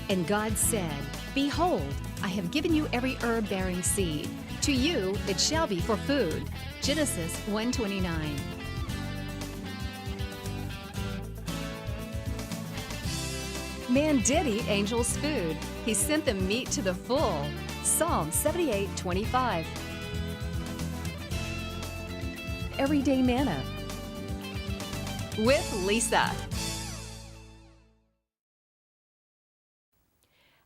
And God said, Behold, I have given you every herb-bearing seed. To you it shall be for food. Genesis 1:29. Man did eat angels' food. He sent them meat to the full. Psalm 78:25. Everyday Manna with Lisa.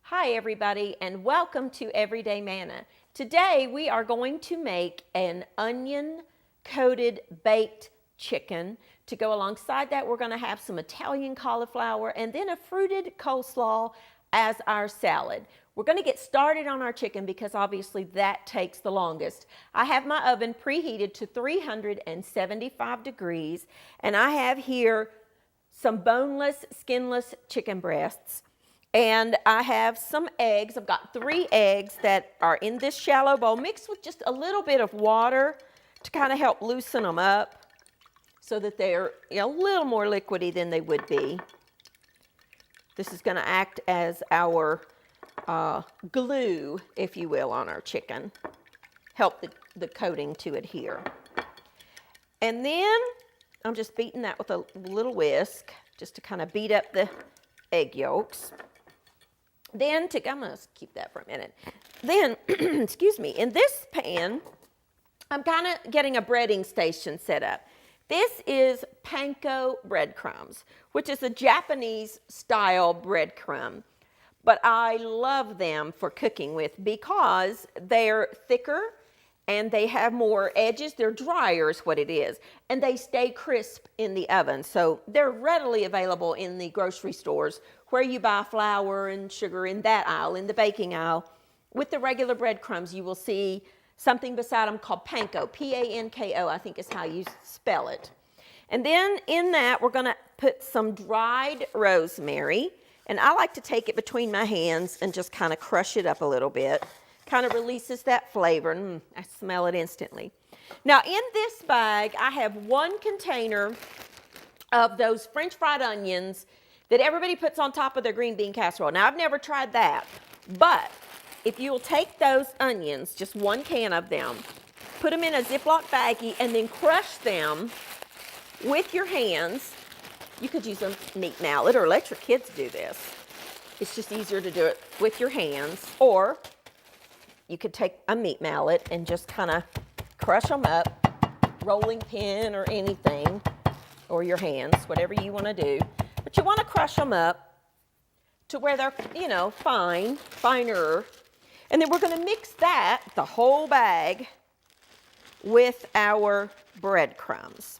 Hi everybody, and welcome to Everyday Manna. Today we are going to make an onion coated baked chicken. To go alongside that, we're going to have some Italian cauliflower and then a fruited coleslaw as our salad. We're going to get started on our chicken because obviously that takes the longest. I have my oven preheated to 375 degrees, and I have here some boneless, skinless chicken breasts. And I have some eggs. I've got 3 eggs that are in this shallow bowl mixed with just a little bit of water to kind of help loosen them up so that they're a little more liquidy than they would be. This is going to act as our glue, if you will, on our chicken. Help the coating to adhere. And then I'm just beating that with a little whisk just to kind of beat up the egg yolks. Then I'm going to keep that for a minute. Then, excuse me, in this pan, I'm kind of getting a breading station set up. This is panko breadcrumbs, which is a Japanese style breadcrumb. But I love them for cooking with because they're thicker and they have more edges. They're drier is what it is. And they stay crisp in the oven. So they're readily available in the grocery stores where you buy flour and sugar in that aisle, in the baking aisle. With the regular breadcrumbs, you will see something beside them called panko, P-A-N-K-O, I think is how you spell it. And then in that, we're going to put some dried rosemary. And I like to take it between my hands and just kind of crush it up a little bit. Kind of releases that flavor. I smell it instantly. Now, in this bag, I have 1 container of those French fried onions that everybody puts on top of their green bean casserole. Now, I've never tried that, but if you'll take those onions, just 1 can of them, put them in a Ziploc baggie, and then crush them with your hands. You could use a meat mallet or let your kids do this. It's just easier to do it with your hands, or you could take a meat mallet and just kind of crush them up, rolling pin or anything, or your hands, whatever you want to do. But you want to crush them up to where they're, finer. And then we're going to mix that, the whole bag, with our breadcrumbs.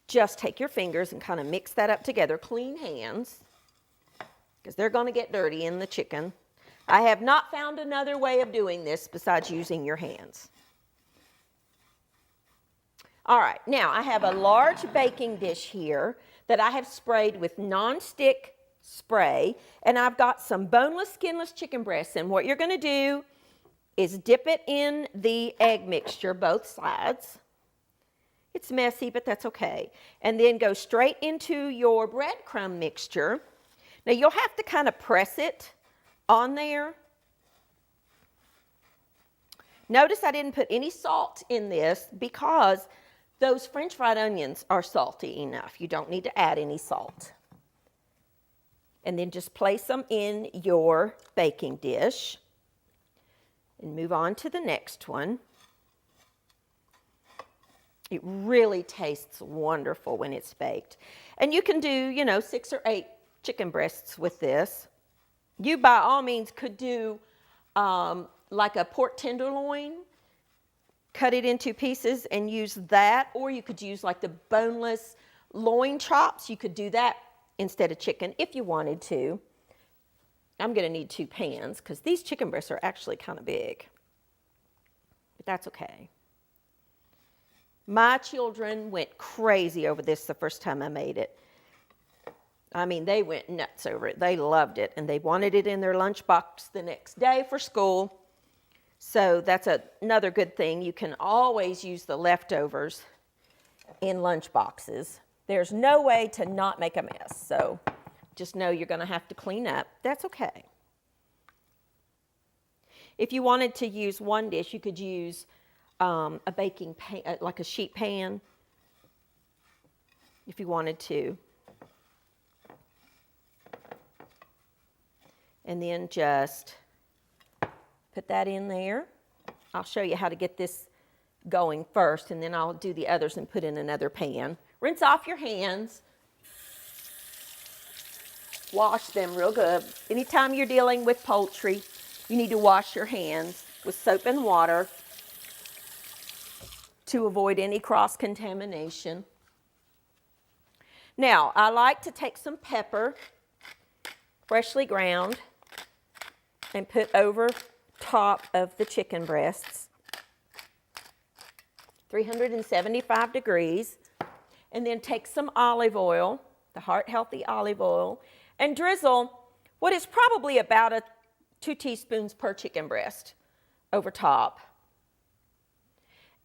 Just take your fingers and kind of mix that up together. Clean hands, because they're going to get dirty in the chicken. I have not found another way of doing this besides using your hands. All right, now I have a large baking dish here that I have sprayed with nonstick spray, and I've got some boneless, skinless chicken breasts. And what you're going to do is dip it in the egg mixture, both sides. It's messy, but that's okay. And then go straight into your breadcrumb mixture. Now you'll have to kind of press it on there. Notice I didn't put any salt in this because those French fried onions are salty enough. You don't need to add any salt. And then just place them in your baking dish and move on to the next one. It really tastes wonderful when it's baked. And you can do, 6 or 8 chicken breasts with this. You, by all means, could do like a pork tenderloin, cut it into pieces and use that, or you could use like the boneless loin chops. You could do that instead of chicken if you wanted to. I'm going to need 2 pans because these chicken breasts are actually kind of big, but that's okay. My children went crazy over this the first time I made it. I mean, they went nuts over it. They loved it, and they wanted it in their lunchbox the next day for school. So that's another good thing. You can always use the leftovers in lunch boxes. There's no way to not make a mess. So just know you're going to have to clean up. That's okay. If you wanted to use one dish, you could use a baking pan, like a sheet pan, if you wanted to. And then just put that in there. I'll show you how to get this going first, and then I'll do the others and put in another pan. Rinse off your hands. Wash them real good. Anytime you're dealing with poultry, you need to wash your hands with soap and water to avoid any cross-contamination. Now, I like to take some pepper, freshly ground, and put over top of the chicken breasts. 375 degrees. And then take some olive oil, the Heart Healthy olive oil, and drizzle what is probably about 2 teaspoons per chicken breast over top.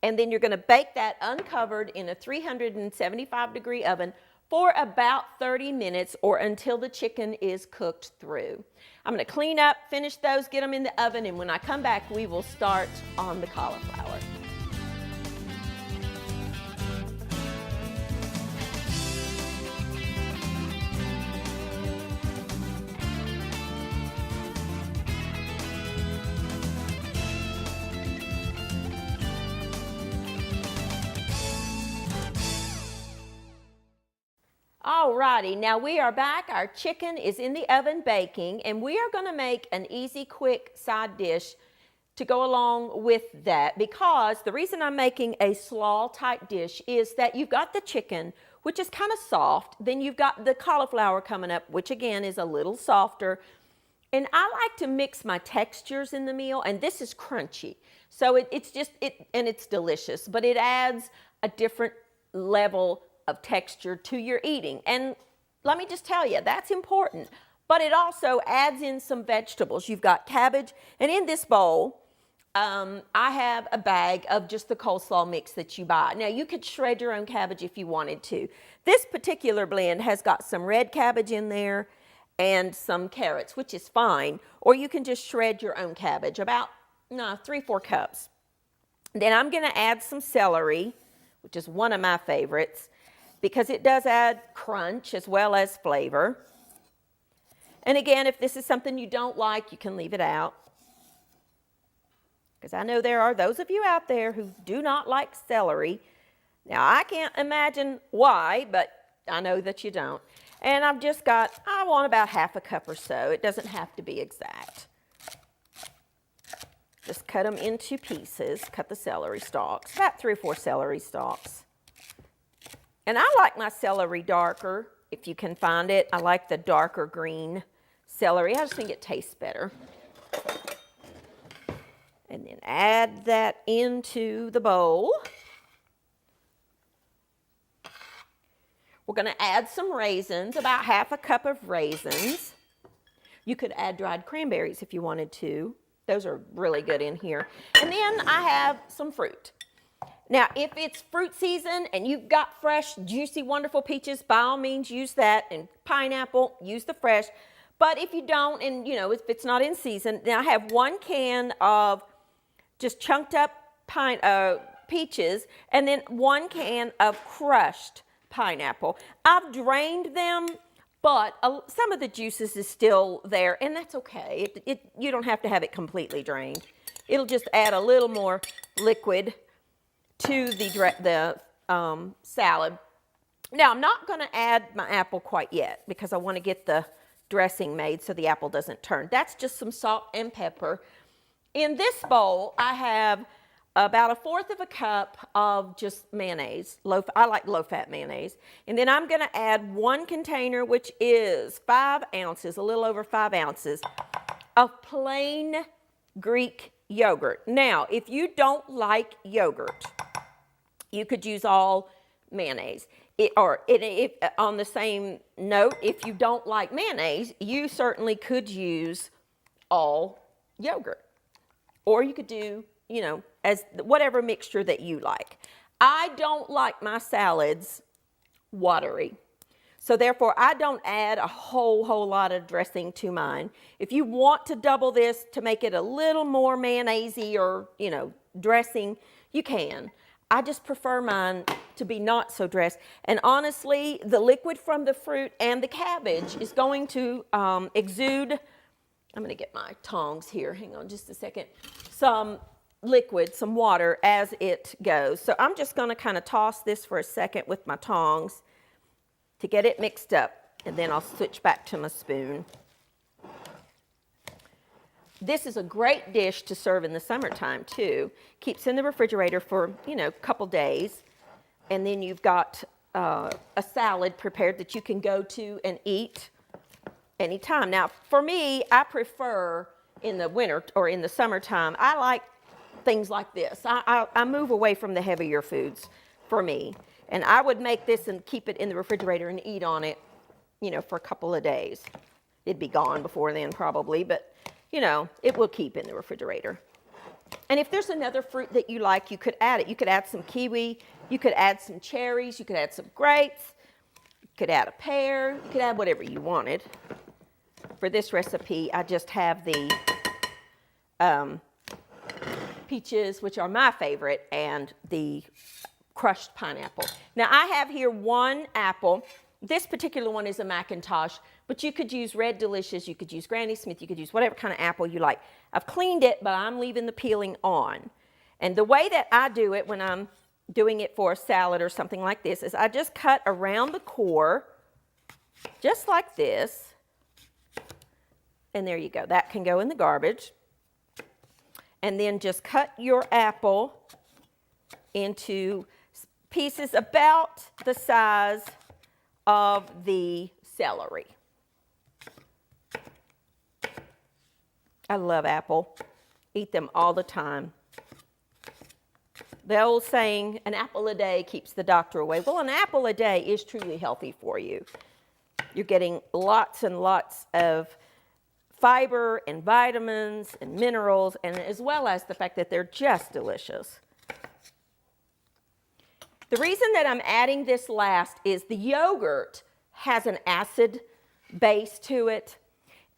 And then you're going to bake that uncovered in a 375 degree oven for about 30 minutes or until the chicken is cooked through. I'm going to clean up, finish those, get them in the oven, and when I come back, we will start on the cauliflower. Alrighty, now we are back. Our chicken is in the oven baking, and we are going to make an easy, quick side dish to go along with that, because the reason I'm making a slaw type dish is that you've got the chicken, which is kind of soft, then you've got the cauliflower coming up, which again is a little softer, and I like to mix my textures in the meal, and this is crunchy, so it's delicious, but it adds a different level of texture to your eating. And let me just tell you, that's important. But it also adds in some vegetables. You've got cabbage, and in this bowl, I have a bag of just the coleslaw mix that you buy. Now, you could shred your own cabbage if you wanted to. This particular blend has got some red cabbage in there and some carrots, which is fine. Or you can just shred your own cabbage, about 3-4 cups. Then I'm going to add some celery, which is one of my favorites, because it does add crunch as well as flavor. And again, if this is something you don't like, you can leave it out. Because I know there are those of you out there who do not like celery. Now, I can't imagine why, but I know that you don't. And I've just got, I want about 1/2 cup or so. It doesn't have to be exact. Just cut them into pieces, cut the celery stalks, about 3 or 4 celery stalks. And I like my celery darker, if you can find it. I like the darker green celery. I just think it tastes better. And then add that into the bowl. We're going to add some raisins, about 1/2 cup of raisins. You could add dried cranberries if you wanted to. Those are really good in here. And then I have some fruit. Now, if it's fruit season and you've got fresh, juicy, wonderful peaches, by all means use that. And pineapple, use the fresh. But if you don't, and if it's not in season, then I have 1 can of just chunked up peaches, and then 1 can of crushed pineapple. I've drained them, but some of the juices is still there, and that's okay. You don't have to have it completely drained. It'll just add a little more liquid to the salad. Now, I'm not going to add my apple quite yet because I want to get the dressing made so the apple doesn't turn. That's just some salt and pepper. In this bowl, I have about 1/4 cup of just mayonnaise. I like low-fat mayonnaise. And then I'm going to add 1 container, which is 5 ounces, a little over 5 ounces, of plain Greek yogurt. Now, if you don't like yogurt, you could use all mayonnaise. On the same note, if you don't like mayonnaise, you certainly could use all yogurt. Or you could do, as whatever mixture that you like. I don't like my salads watery. So therefore, I don't add a whole lot of dressing to mine. If you want to double this to make it a little more mayonnaise-y or, dressing, you can. I just prefer mine to be not so dressed. And honestly, the liquid from the fruit and the cabbage is going to exude, I'm going to get my tongs here, hang on just a second, some liquid, some water as it goes. So I'm just going to kind of toss this for a second with my tongs to get it mixed up, and then I'll switch back to my spoon. This is a great dish to serve in the summertime too. Keeps in the refrigerator for, a couple days, and then you've got a salad prepared that you can go to and eat anytime. Now, for me, I prefer in the winter or in the summertime, I like things like this. I move away from the heavier foods for me. And I would make this and keep it in the refrigerator and eat on it, for a couple of days. It'd be gone before then probably, but, it will keep in the refrigerator. And if there's another fruit that you like, you could add it. You could add some kiwi, you could add some cherries, you could add some grapes, you could add a pear, you could add whatever you wanted. For this recipe, I just have the peaches, which are my favorite, and the crushed pineapple. Now I have here one apple. This particular one is a Macintosh, but you could use Red Delicious, you could use Granny Smith, you could use whatever kind of apple you like. I've cleaned it, but I'm leaving the peeling on. And the way that I do it when I'm doing it for a salad or something like this is I just cut around the core, just like this. And there you go. That can go in the garbage. And then just cut your apple into pieces about the size of the celery. I love apple. Eat them all the time. The old saying, an apple a day keeps the doctor away. Well, an apple a day is truly healthy for you. You're getting lots and lots of fiber and vitamins and minerals, and as well as the fact that they're just delicious. The reason that I'm adding this last is the yogurt has an acid base to it,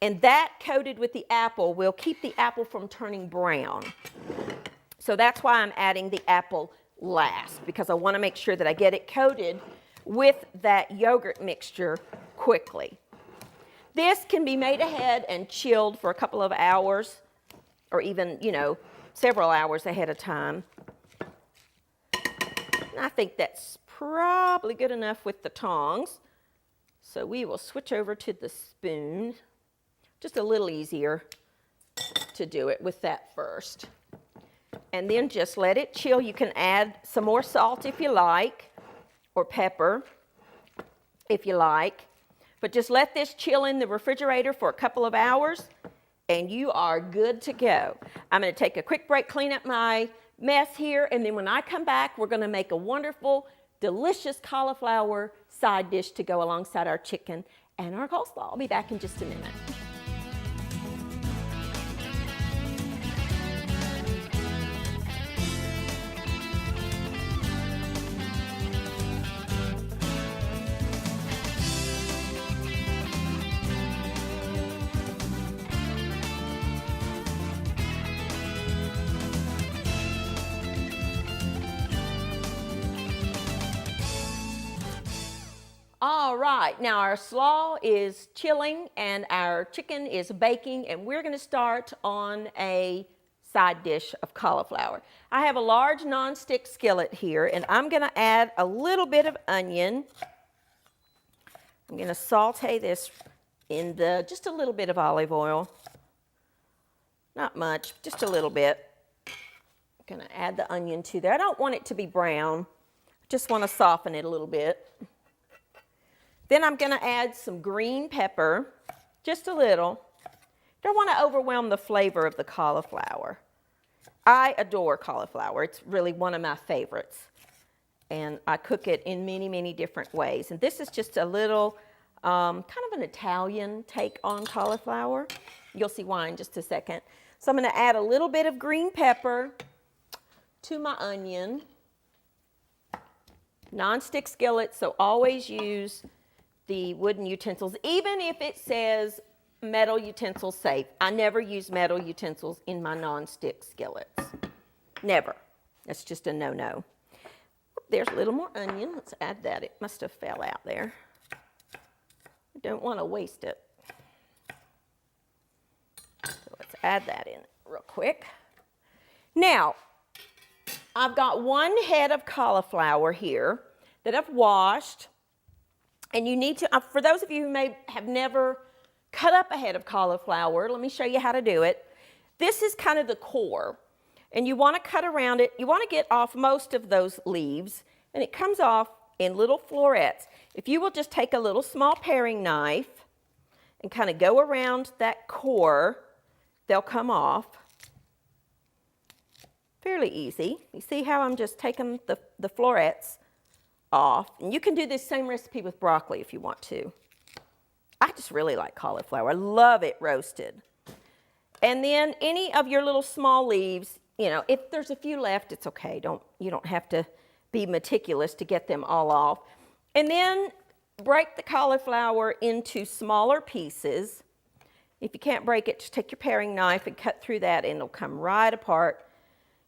and that coated with the apple will keep the apple from turning brown. So that's why I'm adding the apple last, because I want to make sure that I get it coated with that yogurt mixture quickly. This can be made ahead and chilled for a couple of hours, or even, several hours ahead of time. I think that's probably good enough with the tongs. So we will switch over to the spoon. Just a little easier to do it with that first. And then just let it chill. You can add some more salt if you like, or pepper if you like. But just let this chill in the refrigerator for a couple of hours, and you are good to go. I'm going to take a quick break, clean up my mess here, and then when I come back, we're going to make a wonderful, delicious cauliflower side dish to go alongside our chicken and our coleslaw. I'll be back in just a minute. All right, now our slaw is chilling and our chicken is baking, and we're going to start on a side dish of cauliflower. I have a large non-stick skillet here, and I'm going to add a little bit of onion. I'm going to saute this in just a little bit of olive oil. Not much, just a little bit. I'm going to add the onion to there. I don't want it to be brown. I just want to soften it a little bit. Then I'm going to add some green pepper, just a little. Don't want to overwhelm the flavor of the cauliflower. I adore cauliflower. It's really one of my favorites. And I cook it in many, many different ways. And this is just a little, kind of an Italian take on cauliflower. You'll see why in just a second. So I'm going to add a little bit of green pepper to my onion. Non-stick skillet, so always use the wooden utensils, even if it says metal utensils safe. I never use metal utensils in my non-stick skillets. Never. That's just a no-no. There's a little more onion. Let's add that. It must have fell out there. I don't want to waste it. So let's add that in real quick. Now, I've got 1 head of cauliflower here that I've washed. And you need to, for those of you who may have never cut up a head of cauliflower, let me show you how to do it. This is kind of the core. And you want to cut around it. You want to get off most of those leaves. And it comes off in little florets. If you will just take a little small paring knife and kind of go around that core, they'll come off. Fairly easy. You see how I'm just taking the florets off. And you can do this same recipe with broccoli if you want to. I just really like cauliflower. I love it roasted. And then any of your little small leaves, you know, if there's a few left, it's okay. You don't have to be meticulous to get them all off. And then break the cauliflower into smaller pieces. If you can't break it, just take your paring knife and cut through that and it'll come right apart.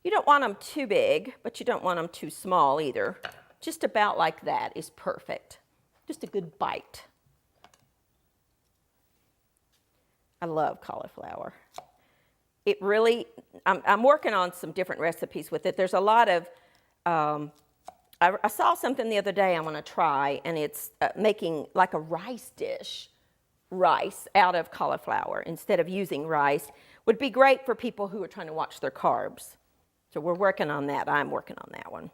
You don't want them too big, but you don't want them too small either. Just about like that is perfect. Just a good bite. I love cauliflower. It really, I'm working on some different recipes with it. There's a lot of, I saw something the other day I want to try, and it's making like a rice dish, rice out of cauliflower instead of using rice. Would be great for people who are trying to watch their carbs. So we're working on that. I'm working on that one.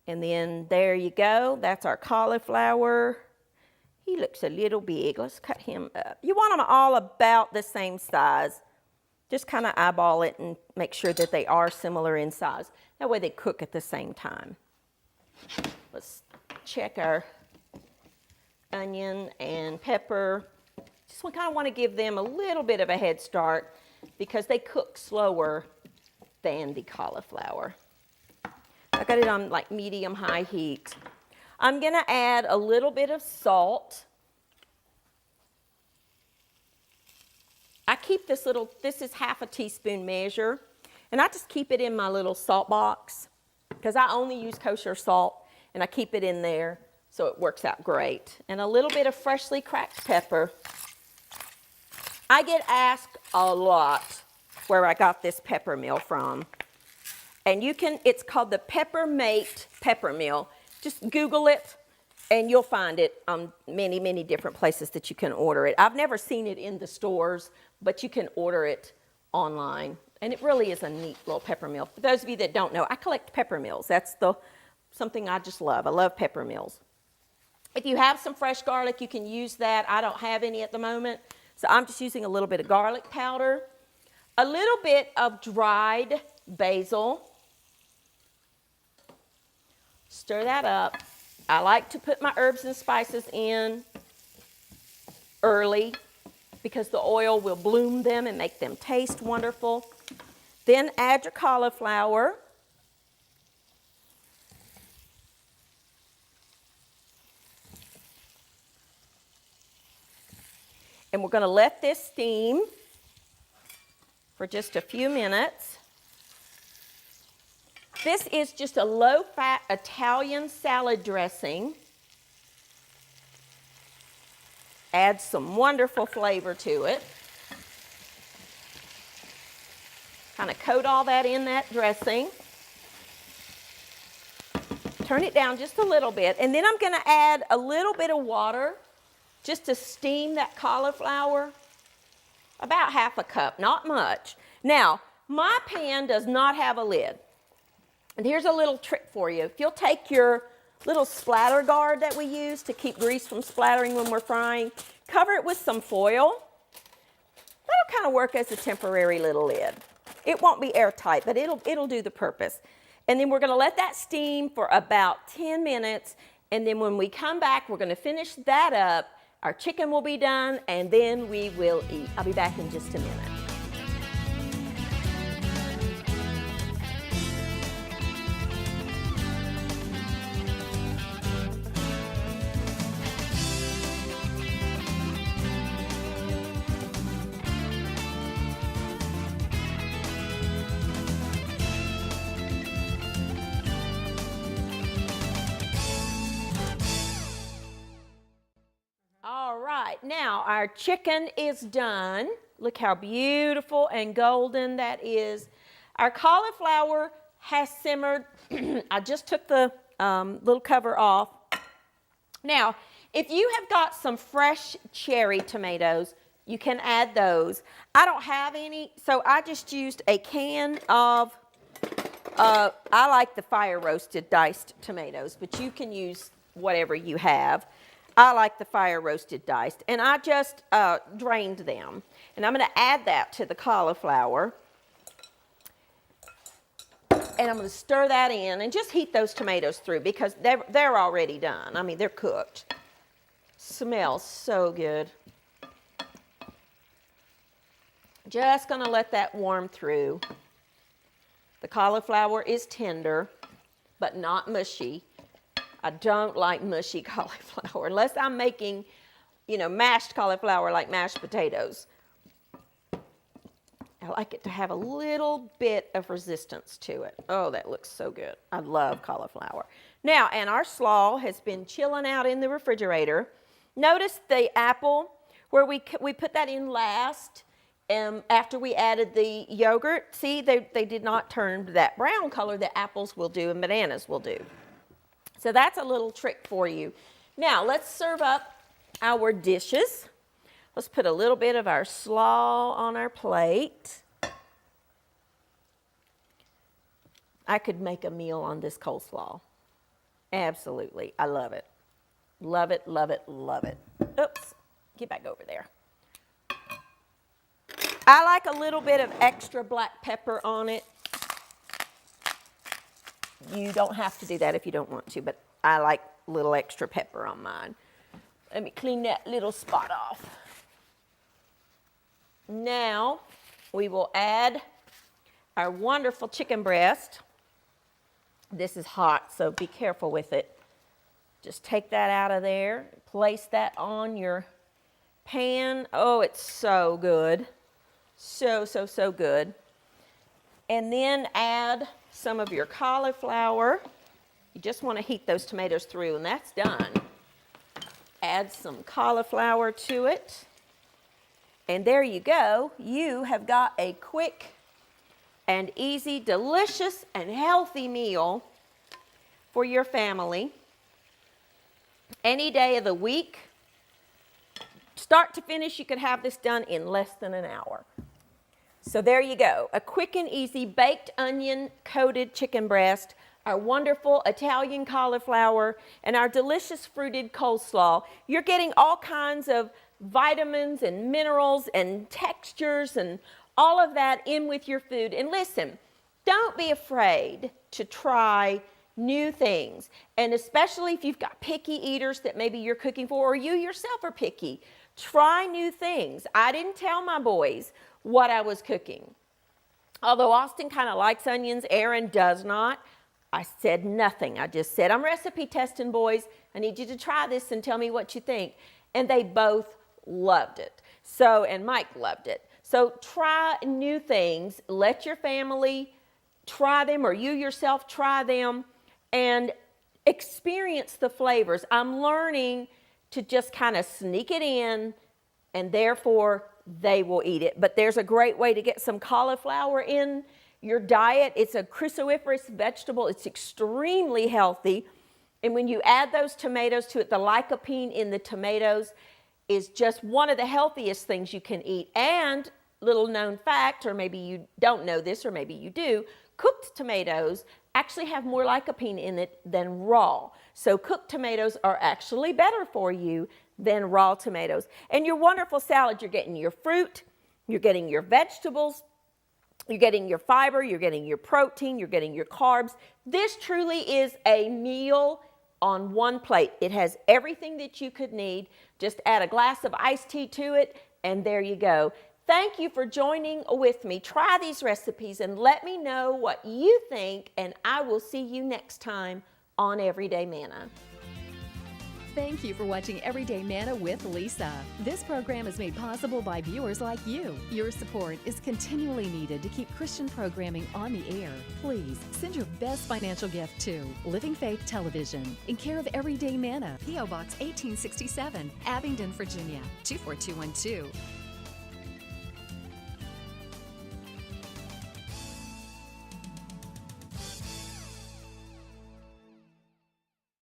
And then there you go. That's our cauliflower. He looks a little big. Let's cut him up. You want them all about the same size. Just kind of eyeball it and make sure that they are similar in size. That way they cook at the same time. Let's check our onion and pepper. Just kind of want to give them a little bit of a head start because they cook slower than the cauliflower. I got it on like medium-high heat. I'm going to add a little bit of salt. I keep this is 1/2 teaspoon measure, and I just keep it in my little salt box because I only use kosher salt, and I keep it in there so it works out great. And a little bit of freshly cracked pepper. I get asked a lot where I got this pepper mill from. And it's called the Peppermate Pepper Mill. Just Google it, and you'll find it on many, many different places that you can order it. I've never seen it in the stores, but you can order it online. And it really is a neat little pepper mill. For those of you that don't know, I collect pepper mills. That's something I just love. I love pepper mills. If you have some fresh garlic, you can use that. I don't have any at the moment, so I'm just using a little bit of garlic powder, a little bit of dried basil. Stir that up. I like to put my herbs and spices in early because the oil will bloom them and make them taste wonderful. Then add your cauliflower. And we're going to let this steam for just a few minutes. This is just a low-fat Italian salad dressing. Adds some wonderful flavor to it. Kind of coat all that in that dressing. Turn it down just a little bit, and then I'm going to add a little bit of water just to steam that cauliflower. About 1/2 cup, not much. Now, my pan does not have a lid. And here's a little trick for you. If you'll take your little splatter guard that we use to keep grease from splattering when we're frying, cover it with some foil. That'll kind of work as a temporary little lid. It won't be airtight, but it'll do the purpose. And then we're going to let that steam for about 10 minutes. And then when we come back, we're going to finish that up. Our chicken will be done, and then we will eat. I'll be back in just a minute. now our chicken is done. Look how beautiful and golden that is. Our cauliflower has simmered. I just took the little cover off. Now, if you have got some fresh cherry tomatoes, you can add those. I don't have any, so I just used a can of, I like the fire roasted diced tomatoes, but you can use whatever you have. I like the fire roasted diced, and I just drained them. And I'm going to add that to the cauliflower. And I'm going to stir that in and just heat those tomatoes through because they're already done. I mean, they're cooked. Smells so good. Just going to let that warm through. The cauliflower is tender, but not mushy. I don't like mushy cauliflower unless I'm making, you know, mashed cauliflower like mashed potatoes. I like it to have a little bit of resistance to it. Oh, that looks so good. I love cauliflower. Now, and our slaw has been chilling out in the refrigerator. Notice the apple where we put that in last after we added the yogurt. See, they did not turn that brown color that apples will do and bananas will do. So that's a little trick for you. Now, let's serve up our dishes. Let's put a little bit of our slaw on our plate. I could make a meal on this coleslaw. Absolutely. I love it. Love it, love it, love it. Oops. Get back over there. I like a little bit of extra black pepper on it. You don't have to do that if you don't want to, but I like a little extra pepper on mine. Let me clean that little spot off. Now, we will add our wonderful chicken breast. This is hot, so be careful with it. Just take that out of there. Place that on your pan. Oh, it's so good. So, so, so good. And then add some of your cauliflower. You just want to heat those tomatoes through, and that's done. Add some cauliflower to it. And there you go. You have got a quick and easy, delicious, and healthy meal for your family. Any day of the week, start to finish, you could have this done in less than an hour. So there you go. A quick and easy baked onion coated chicken breast, our wonderful Italian cauliflower, and our delicious fruited coleslaw. You're getting all kinds of vitamins and minerals and textures and all of that in with your food. And listen, don't be afraid to try new things. And especially if you've got picky eaters that maybe you're cooking for, or you yourself are picky, try new things. I didn't tell my boys what I was cooking. Although Austin kind of likes onions, Aaron does not. I said nothing. I just said, I'm recipe testing, boys. I need you to try this and tell me what you think. And they both loved it. So, and Mike loved it. So try new things. Let your family try them, or you yourself try them, and experience the flavors. I'm learning to just kind of sneak it in, and therefore they will eat it. But there's a great way to get some cauliflower in your diet. It's a cruciferous vegetable. It's extremely healthy. And when you add those tomatoes to it, the lycopene in the tomatoes is just one of the healthiest things you can eat. And little known fact, or maybe you don't know this, or maybe you do, cooked tomatoes actually have more lycopene in it than raw. So cooked tomatoes are actually better for you than raw tomatoes. And your wonderful salad, you're getting your fruit, you're getting your vegetables, you're getting your fiber, you're getting your protein, you're getting your carbs. This truly is a meal on one plate. It has everything that you could need. Just add a glass of iced tea to it, and there you go. Thank you for joining with me. Try these recipes and let me know what you think, and I will see you next time on Everyday Manna. Thank you for watching Everyday Manna with Lisa. This program is made possible by viewers like you. Your support is continually needed to keep Christian programming on the air. Please send your best financial gift to Living Faith Television in care of Everyday Manna, P.O. Box 1867, Abingdon, Virginia 24212.